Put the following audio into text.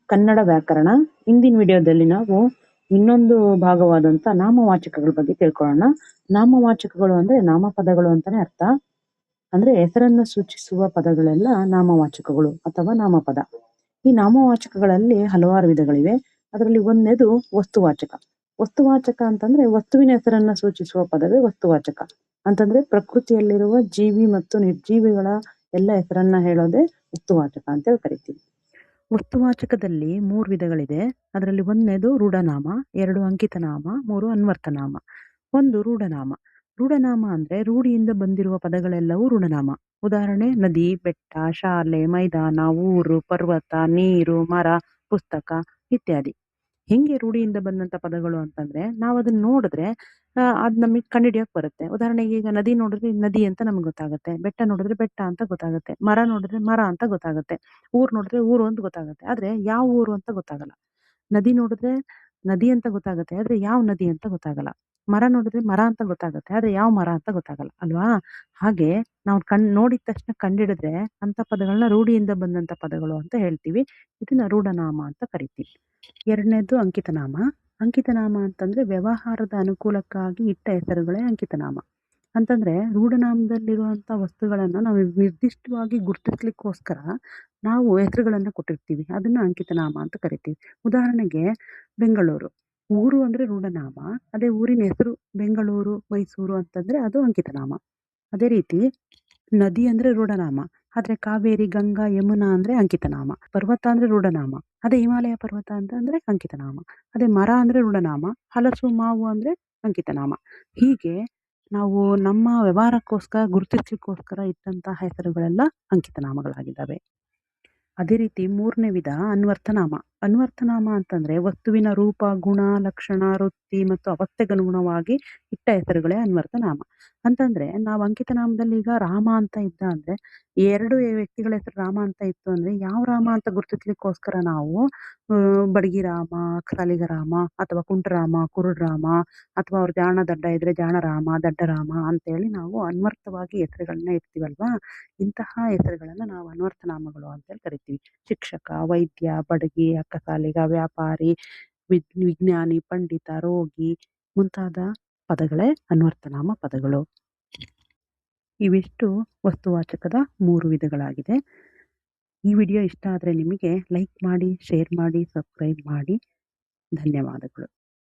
ಕನ್ನಡ ವ್ಯಾಕರಣ. ಇಂದಿನ ವಿಡಿಯೋದಲ್ಲಿ ನಾವು ಇನ್ನೊಂದು ಭಾಗವಾದಂತ ನಾಮವಾಚಕಗಳ ಬಗ್ಗೆ ತಿಳ್ಕೊಳ್ಳೋಣ. ನಾಮವಾಚಕಗಳು ಅಂದ್ರೆ ನಾಮಪದಗಳು ಅಂತಾನೆ ಅರ್ಥ. ಅಂದ್ರೆ ಹೆಸರನ್ನ ಸೂಚಿಸುವ ಪದಗಳೆಲ್ಲ ನಾಮವಾಚಕಗಳು ಅಥವಾ ನಾಮಪದ. ಈ ನಾಮವಾಚಕಗಳಲ್ಲಿ ಹಲವಾರು ವಿಧಗಳಿವೆ. ಅದರಲ್ಲಿ ಒಂದನೇದು ವಸ್ತುವಾಚಕ. ವಸ್ತುವಾಚಕ ಅಂತಂದ್ರೆ ವಸ್ತುವಿನ ಹೆಸರನ್ನ ಸೂಚಿಸುವ ಪದವೇ ವಸ್ತುವಾಚಕ. ಅಂತಂದ್ರೆ ಪ್ರಕೃತಿಯಲ್ಲಿರುವ ಜೀವಿ ಮತ್ತು ನಿರ್ಜೀವಿಗಳ ಎಲ್ಲ ಹೆಸರನ್ನ ಹೇಳೋದೇ ವಸ್ತುವಾಚಕ ಅಂತ ಹೇಳಿ ಕರಿತೀವಿ. ವಸ್ತುವಾಚಕದಲ್ಲಿ 3 ವಿಧಗಳಿದೆ. ಅದರಲ್ಲಿ ಒಂದನೇದು ರೂಢನಾಮ, 2 ಅಂಕಿತನಾಮ, 3 ಅನ್ವರ್ಥನಾಮ. 1 ರೂಢನಾಮ. ರೂಢನಾಮ ಅಂದ್ರೆ ರೂಢಿಯಿಂದ ಬಂದಿರುವ ಪದಗಳೆಲ್ಲವೂ ರೂಢನಾಮ. ಉದಾಹರಣೆ ನದಿ, ಬೆಟ್ಟ, ಶಾಲೆ, ಮೈದಾನ, ಊರು, ಪರ್ವತ, ನೀರು, ಮರ, ಪುಸ್ತಕ ಇತ್ಯಾದಿ. ಹೆಂಗೆ ರೂಢಿಯಿಂದ ಬಂದಂತ ಪದಗಳು ಅಂತಂದ್ರೆ ನಾವು ಅದನ್ನ ನೋಡಿದ್ರೆ ಅದ್ ನಮಗೆ ಕಂಡಿಡಿಯಕ್ ಬರುತ್ತೆ. ಉದಾಹರಣೆಗೆ ಈಗ ನದಿ ನೋಡಿದ್ರೆ ನದಿ ಅಂತ ನಮ್ಗೆ ಗೊತ್ತಾಗುತ್ತೆ, ಬೆಟ್ಟ ನೋಡಿದ್ರೆ ಬೆಟ್ಟ ಅಂತ ಗೊತ್ತಾಗುತ್ತೆ, ಮರ ನೋಡಿದ್ರೆ ಮರ ಅಂತ ಗೊತ್ತಾಗುತ್ತೆ, ಊರ್ ನೋಡಿದ್ರೆ ಊರು ಅಂತ ಗೊತ್ತಾಗುತ್ತೆ. ಆದ್ರೆ ಯಾವ ಊರು ಅಂತ ಗೊತ್ತಾಗಲ್ಲ. ನದಿ ನೋಡಿದ್ರೆ ನದಿ ಅಂತ ಗೊತ್ತಾಗುತ್ತೆ, ಆದ್ರೆ ಯಾವ ನದಿ ಅಂತ ಗೊತ್ತಾಗಲ್ಲ. ಮರ ನೋಡಿದ್ರೆ ಮರ ಅಂತ ಗೊತ್ತಾಗುತ್ತೆ, ಆದ್ರೆ ಯಾವ ಮರ ಅಂತ ಗೊತ್ತಾಗಲ್ಲ ಅಲ್ವಾ? ಹಾಗೆ ನಾವು ನೋಡಿದ ತಕ್ಷಣ ಕಂಡಿಡಿದ್ರೆ ಅಂತ ಪದಗಳನ್ನ ರೂಢಿಯಿಂದ ಬಂದಂತ ಪದಗಳು ಅಂತ ಹೇಳ್ತೀವಿ. ಇದನ್ನ ರೂಢನಾಮ ಅಂತ ಕರಿತೀವಿ. 2ನೇದು ಅಂಕಿತನಾಮ. ಅಂಕಿತನಾಮ ಅಂತಂದ್ರೆ ವ್ಯವಹಾರದ ಅನುಕೂಲಕ್ಕಾಗಿ ಇಟ್ಟ ಹೆಸರುಗಳೇ ಅಂಕಿತನಾಮ. ಅಂತಂದ್ರೆ ರೂಢನಾಮದಲ್ಲಿರುವಂತ ವಸ್ತುಗಳನ್ನ ನಾವು ನಿರ್ದಿಷ್ಟವಾಗಿ ಗುರುತಿಸ್ಲಿಕ್ಕೋಸ್ಕರ ನಾವು ಹೆಸರುಗಳನ್ನ ಕೊಟ್ಟಿರ್ತೀವಿ. ಅದನ್ನ ಅಂಕಿತನಾಮ ಅಂತ ಕರಿತೀವಿ. ಉದಾಹರಣೆಗೆ ಬೆಂಗಳೂರು ಊರು ಅಂದ್ರೆ ರೂಢನಾಮ. ಅದೇ ಊರಿನ ಹೆಸರು ಬೆಂಗಳೂರು, ಮೈಸೂರು ಅಂತಂದ್ರೆ ಅದು ಅಂಕಿತನಾಮ. ಅದೇ ರೀತಿ ನದಿ ಅಂದ್ರೆ ರೂಢನಾಮ. ಆದ್ರೆ ಕಾವೇರಿ, ಗಂಗಾ, ಯಮುನಾ ಅಂದ್ರೆ ಅಂಕಿತನಾಮ. ಪರ್ವತ ಅಂದ್ರೆ ರೂಢನಾಮ. ಅದೇ ಹಿಮಾಲಯ ಪರ್ವತ ಅಂದ್ರೆ ಅಂಕಿತನಾಮ. ಅದೇ ಮರ ಅಂದ್ರೆ ರೂಢನಾಮ. ಹಲಸು, ಮಾವು ಅಂದ್ರೆ ಅಂಕಿತನಾಮ. ಹೀಗೆ ನಾವು ನಮ್ಮ ವ್ಯವಹಾರಕ್ಕೋಸ್ಕರ ಗುರುತಿಸ್ಲಿಕ್ಕೋಸ್ಕರ ಇಟ್ಟಂತಹ ಹೆಸರುಗಳೆಲ್ಲ ಅಂಕಿತನಾಮಗಳಾಗಿದ್ದಾವೆ. ಅದೇ ರೀತಿ 3ನೇ ವಿಧ ಅನ್ವರ್ಥನಾಮ. ಅನ್ವರ್ಥನಾಮ ಅಂತಂದ್ರೆ ವಸ್ತುವಿನ ರೂಪ, ಗುಣ, ಲಕ್ಷಣ, ವೃತ್ತಿ ಮತ್ತು ಅವಸ್ಥೆಗನುಗುಣವಾಗಿ ಇಟ್ಟ ಹೆಸರುಗಳೇ ಅನ್ವರ್ಥನಾಮ. ಅಂತಂದ್ರೆ ನಾವು ಅಂಕಿತನಾಮದಲ್ಲಿ ಈಗ ರಾಮ ಅಂತ ಇದ್ದ ಅಂದ್ರೆ 2 ವ್ಯಕ್ತಿಗಳ ಹೆಸರು ರಾಮ ಅಂತ ಇತ್ತು ಅಂದ್ರೆ ಯಾವ ರಾಮ ಅಂತ ಗುರುತಿಸ್ಲಿಕ್ಕೋಸ್ಕರ ನಾವು ಬಡಗಿ ರಾಮ, ಸಲಿಗ ರಾಮ ಅಥವಾ ಕುಂಟರಾಮ, ಕುರುಡ್ರಾಮ ಅಥವಾ ಅವ್ರ ಜಾಣ ದಡ್ಡ ಇದ್ರೆ ಜಾಣರಾಮ, ದಡ್ಡರಾಮ ಅಂತೇಳಿ ನಾವು ಅನ್ವರ್ಥವಾಗಿ ಹೆಸರುಗಳನ್ನ ಇಡ್ತೀವಲ್ವಾ? ಇಂತಹ ಹೆಸರುಗಳನ್ನ ನಾವು ಅನ್ವರ್ಥನಾಮಗಳು ಅಂತೇಳಿ ಕರಿತೀವಿ. ಶಿಕ್ಷಕ, ವೈದ್ಯ, ಬಡಗಿ, ಅಕ್ಕಸಾಲಿಗ, ವ್ಯಾಪಾರಿ, ವಿಜ್ಞಾನಿ, ಪಂಡಿತ, ರೋಗಿ ಮುಂತಾದ ಪದಗಳೇ ಅನ್ವರ್ಥನಾಮ ಪದಗಳು. ಇವಿಷ್ಟು ವಸ್ತುವಾಚಕದ 3 ವಿಧಗಳಾಗಿದೆ. ಈ ವಿಡಿಯೋ ಇಷ್ಟ ಆದರೆ ನಿಮಗೆ ಲೈಕ್ ಮಾಡಿ, ಶೇರ್ ಮಾಡಿ, ಸಬ್ಸ್ಕ್ರೈಬ್ ಮಾಡಿ. ಧನ್ಯವಾದಗಳು.